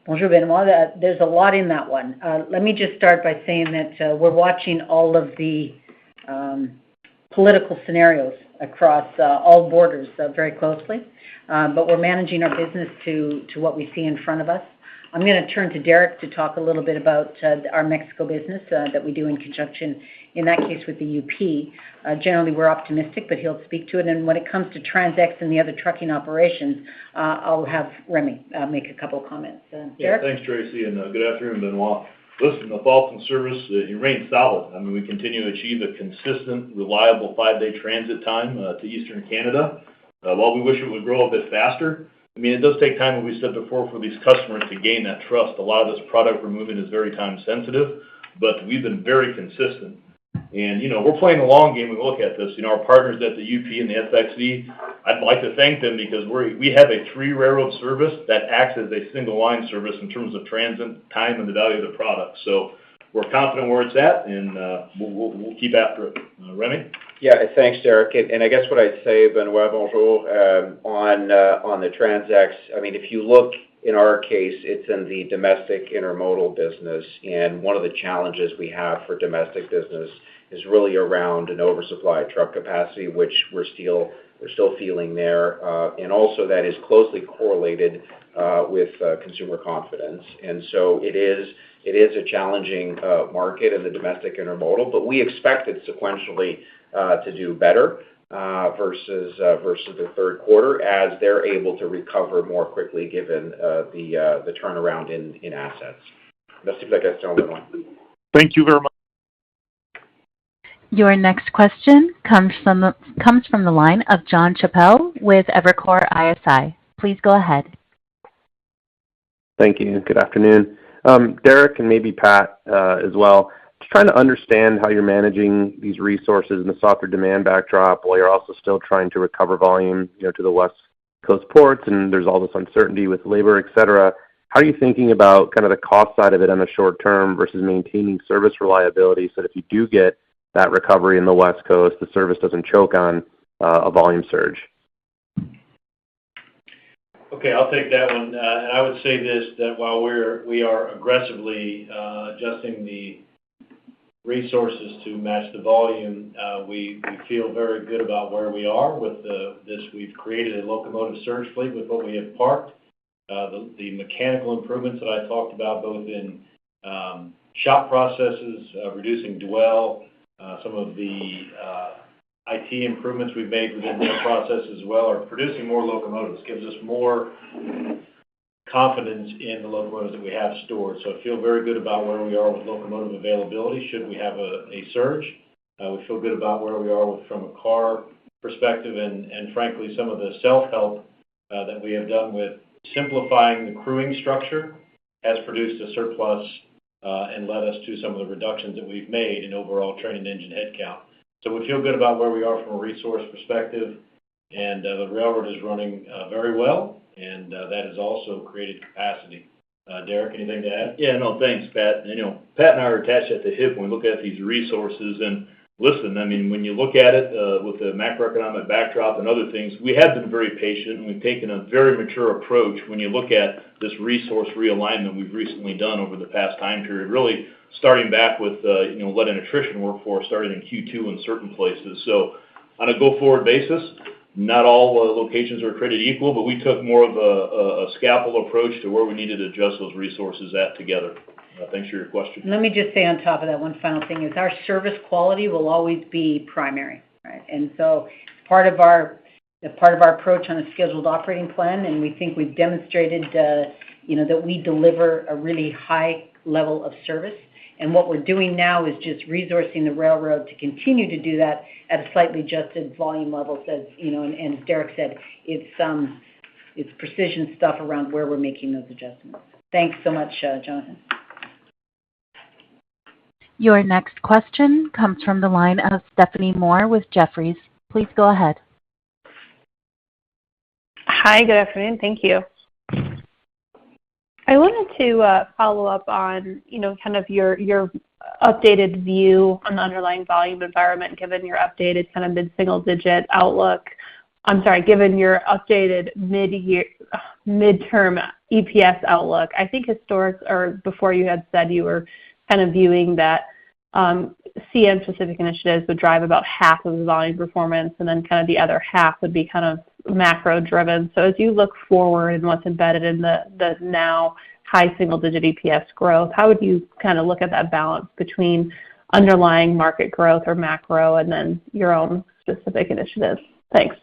Bonjour, Benoit. There's a lot in that one. Let me just start by saying that we're watching all of the political scenarios across all borders very closely, but we're managing our business to what we see in front of us. I'm going to turn to Derek to talk a little bit about our Mexico business that we do in conjunction, in that case, with the UP. Generally, we're optimistic, but he'll speak to it. And when it comes to Transx and the other trucking operations, I'll have Remy make a couple of comments. Derek? Yeah, thanks, Tracy, and good afternoon, Benoit. Listen, the Falcon service remains solid. I mean, we continue to achieve a consistent, reliable 5-day transit time to Eastern Canada. While we wish it would grow a bit faster, I mean, it does take time, as we said before, for these customers to gain that trust. A lot of this product we're moving is very time sensitive, but we've been very consistent. And, we're playing a long game when we look at this. Our partners at the UP and the FXE, I'd like to thank them because we have a 3-railroad service that acts as a single line service in terms of transit time and the value of the product. So we're confident where it's at, and we'll keep after it. Remy? Yeah, thanks, Derek. And I guess what I'd say, Benoit, bonjour, on the Transx, I mean, if you look in our case, it's in the domestic intermodal business, and one of the challenges we have for domestic business is really around an oversupply of truck capacity, which we're still feeling there, and also that is closely correlated with consumer confidence. And so it is a challenging market in the domestic intermodal, but we expect it sequentially to do better versus the third quarter as they're able to recover more quickly given the turnaround in assets. Merci pour la question, Benoit. Thank you very much. Your next question comes from the line of Jon Chappell with Evercore ISI. Please go ahead. Thank you. Good afternoon. Derek and maybe Pat as well. Just trying to understand how you're managing these resources in the softer demand backdrop while you're also still trying to recover volume, to the West Coast ports, and there's all this uncertainty with labor, et cetera. How are you thinking about kind of the cost side of it on the short term versus maintaining service reliability so that if you do get that recovery in the West Coast, the service doesn't choke on a volume surge? Okay, I'll take that one. And I would say this, that while we are aggressively adjusting the resources to match the volume, we feel very good about where we are with this. We've created a locomotive surge fleet with what we have parked. The mechanical improvements that I talked about, both in shop processes, reducing dwell, some of the IT improvements we've made within that process as well are producing more locomotives. Gives us more confidence in the locomotives that we have stored. So I feel very good about where we are with locomotive availability should we have a surge. We feel good about where we are from a car perspective, and frankly, some of the self-help that we have done with simplifying the crewing structure has produced a surplus and led us to some of the reductions that we've made in overall train and engine headcount. So we feel good about where we are from a resource perspective, and the railroad is running very well, and that has also created capacity. Derek, anything to add? Yeah, no, thanks, Pat. Pat and I are attached at the hip when we look at these resources. And listen, I mean, when you look at it with the macroeconomic backdrop and other things, we have been very patient, and we've taken a very mature approach when you look at this resource realignment we've recently done over the past time period, really starting back with, letting attrition workforce starting in Q2 in certain places. So on a go-forward basis, not all locations are created equal, but we took more of a scalpel approach to where we needed to adjust those resources together. Thanks for your question. Let me just say on top of that, one final thing is our service quality will always be primary, right? And so part of our approach on a scheduled operating plan, and we think we've demonstrated, that we deliver a really high level of service. And what we're doing now is just resourcing the railroad to continue to do that at a slightly adjusted volume levels, as and as Derek said, it's precision stuff around where we're making those adjustments. Thanks so much, Jonathan. Your next question comes from the line of Stephanie Moore with Jefferies. Please go ahead. Hi, good afternoon. Thank you. I wanted to follow up on, kind of your updated view on the underlying volume environment, given your updated kind of mid-single-digit outlook. I'm sorry, given your updated midterm EPS outlook. I think before you had said you were kind of viewing that CN-specific initiatives would drive about half of the volume performance, and then kind of the other half would be kind of macro-driven. So as you look forward and what's embedded in the now high single-digit EPS growth, how would you kind of look at that balance between underlying market growth or macro and then your own specific initiatives? Thanks.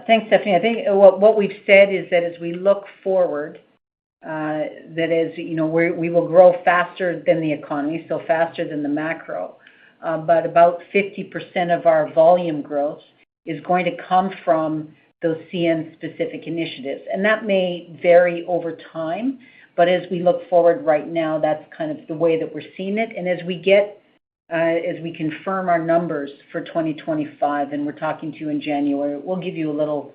Thanks, Stephanie. I think what we've said is that as we look forward, that is, we will grow faster than the economy, so faster than the macro. But about 50% of our volume growth is going to come from those CN-specific initiatives. And that may vary over time, but as we look forward right now, that's kind of the way that we're seeing it. And as we confirm our numbers for 2025, and we're talking to you in January, we'll give you a little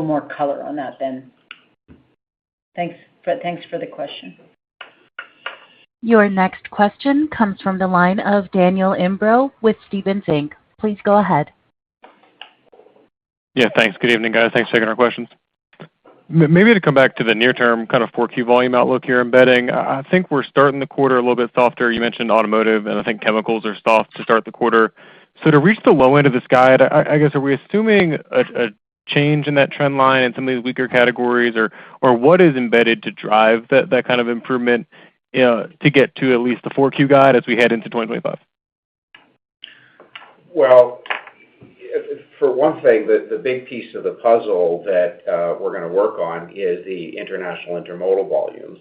more color on that then. Thanks for the question. Your next question comes from the line of Daniel Imbro with Stephens Inc. Please go ahead. Yeah, thanks. Good evening, guys. Thanks for taking our questions. Maybe to come back to the near-term kind of 4Q volume outlook you're embedding, I think we're starting the quarter a little bit softer. You mentioned automotive, and I think chemicals are soft to start the quarter. So to reach the low end of this guide, I guess, are we assuming a change in that trend line in some of these weaker categories, or what is embedded to drive that kind of improvement to get to at least the 4Q guide as we head into 2025? Well, for one thing, the big piece of the puzzle that we're going to work on is the international intermodal volumes.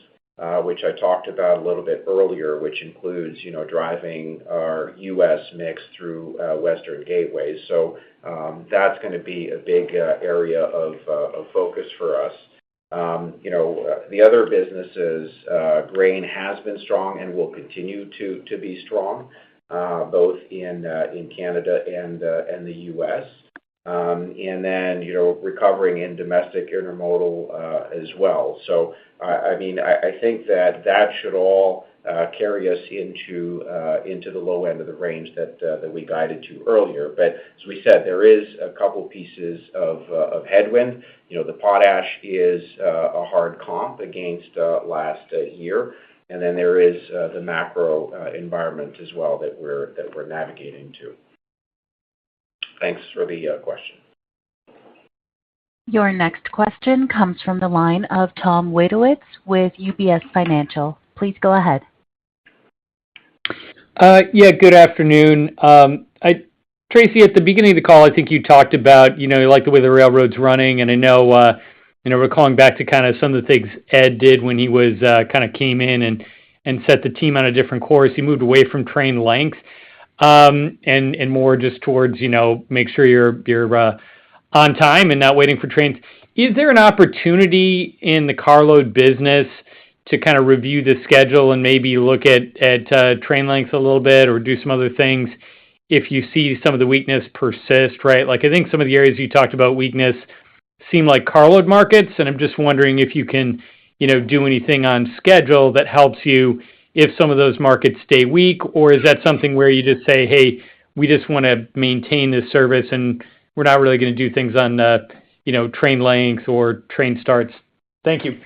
which I talked about a little bit earlier, which includes, driving our U.S. mix through Western gateways. So that's going to be a big area of focus for us. The other businesses, grain has been strong and will continue to be strong, both in Canada and the U.S. And then, recovering in domestic intermodal as well. So, I think that should all carry us into the low end of the range that we guided to earlier. But as we said, there is a couple pieces of headwind. The potash is a hard comp against last year. And then there is the macro environment as well that we're navigating to. Thanks for the question. Your next question comes from the line of Tom Wadewitz with UBS Financial. Please go ahead. Yeah, good afternoon. Tracy, at the beginning of the call, I think you talked about, you like the way the railroad's running, and I know, recalling back to kind of some of the things Ed did when he was kind of came in and set the team on a different course. He moved away from train length and more just towards, make sure you're on time and not waiting for trains. Is there an opportunity in the carload business to kind of review the schedule and maybe look at train length a little bit or do some other things if you see some of the weakness persist, right? Like I think some of the areas you talked about weakness seem like carload markets, and I'm just wondering if you can, do anything on schedule that helps you if some of those markets stay weak, or is that something where you just say, hey, we just want to maintain this service and we're not really going to do things on, train length or train starts? Thank you.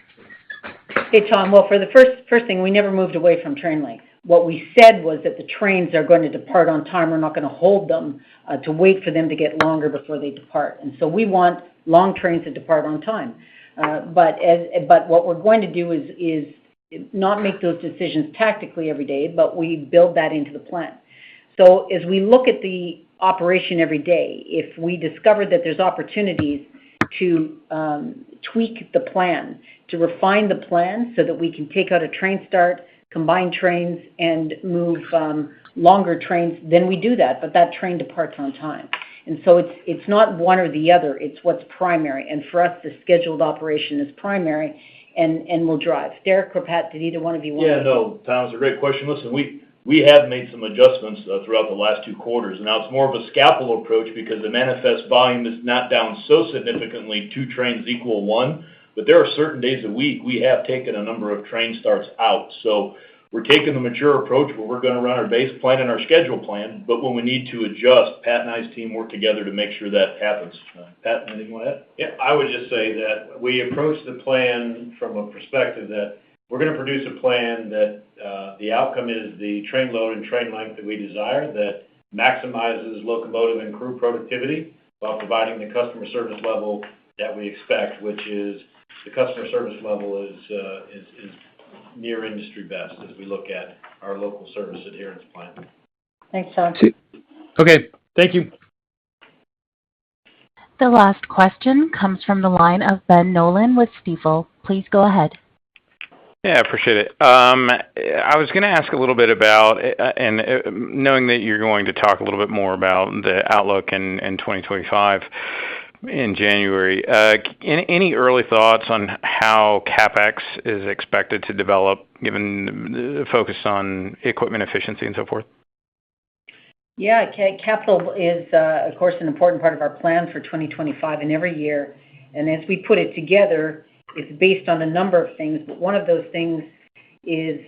Hey, Tom. Well, for the first thing, we never moved away from train length. What we said was that the trains are going to depart on time. We're not going to hold them to wait for them to get longer before they depart. And so we want long trains to depart on time. But what we're going to do is not make those decisions tactically every day, but we build that into the plan. So as we look at the operation every day, if we discover that there's opportunities to tweak the plan, to refine the plan so that we can take out a train start, combine trains, and move longer trains, then we do that, but that train departs on time. And so it's not one or the other, it's what's primary. And for us, the scheduled operation is primary and will drive. Derek or Pat, did either one of you want to? Yeah, no, Tom, it's a great question. Listen, we have made some adjustments throughout the last 2 quarters. Now it's more of a scalpel approach because the manifest volume is not down so significantly 2 trains equal 1. But there are certain days a week we have taken a number of train starts out. So we're taking the mature approach where we're going to run our base plan and our schedule plan. But when we need to adjust, Pat and I's team work together to make sure that happens. Pat, anything you want to add? Yeah, I would just say that we approach the plan from a perspective that we're going to produce a plan that the outcome is the train load and train length that we desire, that maximizes locomotive and crew productivity while providing the customer service level that we expect, which is the customer service level is near industry best as we look at our local service adherence plan. Thanks, Tom. Okay, thank you. The last question comes from the line of Ben Nolan with Stifel. Please go ahead. Yeah, I appreciate it. I was going to ask a little bit about, and knowing that you're going to talk a little bit more about the outlook in 2025 in January, any early thoughts on how CapEx is expected to develop, given the focus on equipment efficiency and so forth? Yeah, capital is, of course, an important part of our plan for 2025 and every year. And as we put it together, it's based on a number of things, but one of those things is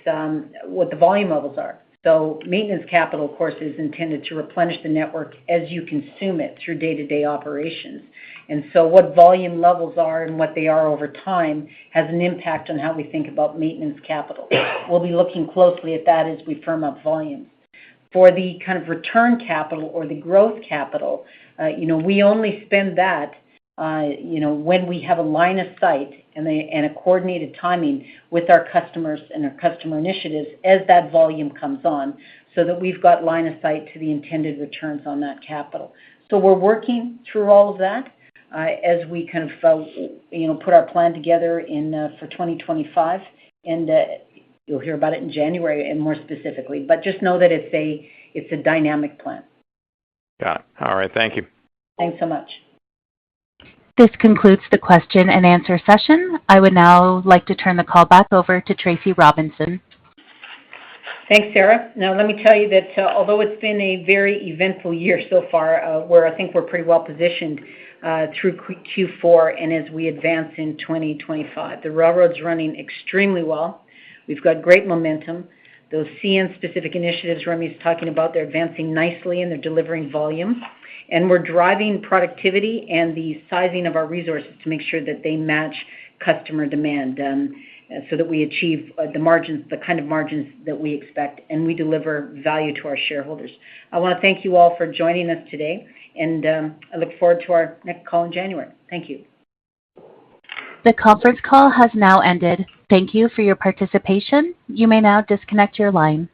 what the volume levels are. So maintenance capital, of course, is intended to replenish the network as you consume it through day-to-day operations. And so what volume levels are and what they are over time has an impact on how we think about maintenance capital. We'll be looking closely at that as we firm up volumes. For the kind of return capital or the growth capital, we only spend that when we have a line of sight and a coordinated timing with our customers and our customer initiatives as that volume comes on, so that we've got line of sight to the intended returns on that capital. So we're working through all of that as we kind of put our plan together for 2025, and you'll hear about it in January and more specifically. But just know that it's a dynamic plan. Got it. All right. Thank you. Thanks so much. This concludes the question and answer session. I would now like to turn the call back over to Tracy Robinson. Thanks, Sarah. Now, let me tell you that although it's been a very eventful year so far, where I think we're pretty well positioned through Q4 and as we advance in 2025, the railroad's running extremely well. We've got great momentum. Those CN-specific initiatives Remy's talking about, they're advancing nicely and they're delivering volume. And we're driving productivity and the sizing of our resources to make sure that they match customer demand so that we achieve the margins, the kind of margins that we expect, and we deliver value to our shareholders. I want to thank you all for joining us today, and I look forward to our next call in January. Thank you. The conference call has now ended. Thank you for your participation. You may now disconnect your line.